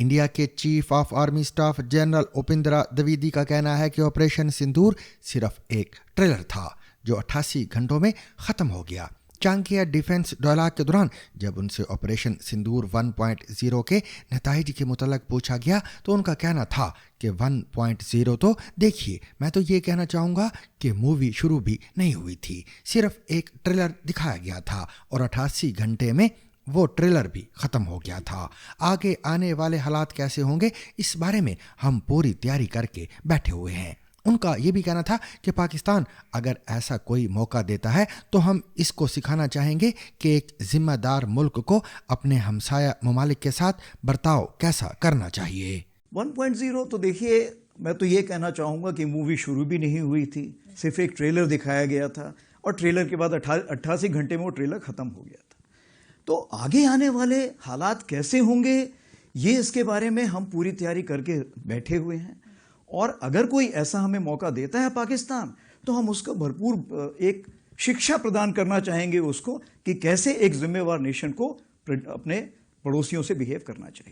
India के chief of army staff general Upendra Dwivedi का कहना है कि ऑपरेशन सिंदूर सिर्फ एक ट्रेलर था जो 88 घंटों में खत्म हो गया। चाणक्य डिफेंस डायलॉग के दौरान जब उनसे ऑपरेशन सिंदूर 1.0 के नताइज के मुतल्लिक पूछा गया तो उनका कहना था कि 1.0 तो देखिए, मैं तो ये कहना चाहूँगा कि मूवी शुरू भी नहीं हुई थी, सिर्फ एक ट्रेलर दिखाया गया था और 88 घंटे में वो ट्रेलर भी ख़त्म हो गया था। आगे आने वाले हालात कैसे होंगे इस बारे में हम पूरी तैयारी करके बैठे हुए हैं। उनका ये भी कहना था कि पाकिस्तान अगर ऐसा कोई मौका देता है तो हम इसको सिखाना चाहेंगे कि एक जिम्मेदार मुल्क को अपने हमसाया ममालिक के साथ बर्ताव कैसा करना चाहिए। 1.0 तो देखिए, मैं तो ये कहना चाहूँगा कि मूवी शुरू भी नहीं हुई थी, सिर्फ एक ट्रेलर दिखाया गया था और ट्रेलर के बाद 88 घंटे में वो ट्रेलर ख़त्म हो गया था। तो आगे आने वाले हालात कैसे होंगे ये इसके बारे में हम पूरी तैयारी करके बैठे हुए हैं और अगर कोई ऐसा हमें मौका देता है पाकिस्तान तो हम उसको भरपूर एक शिक्षा प्रदान करना चाहेंगे उसको कि कैसे एक जिम्मेवार नेशन को अपने पड़ोसियों से बिहेव करना चाहिए।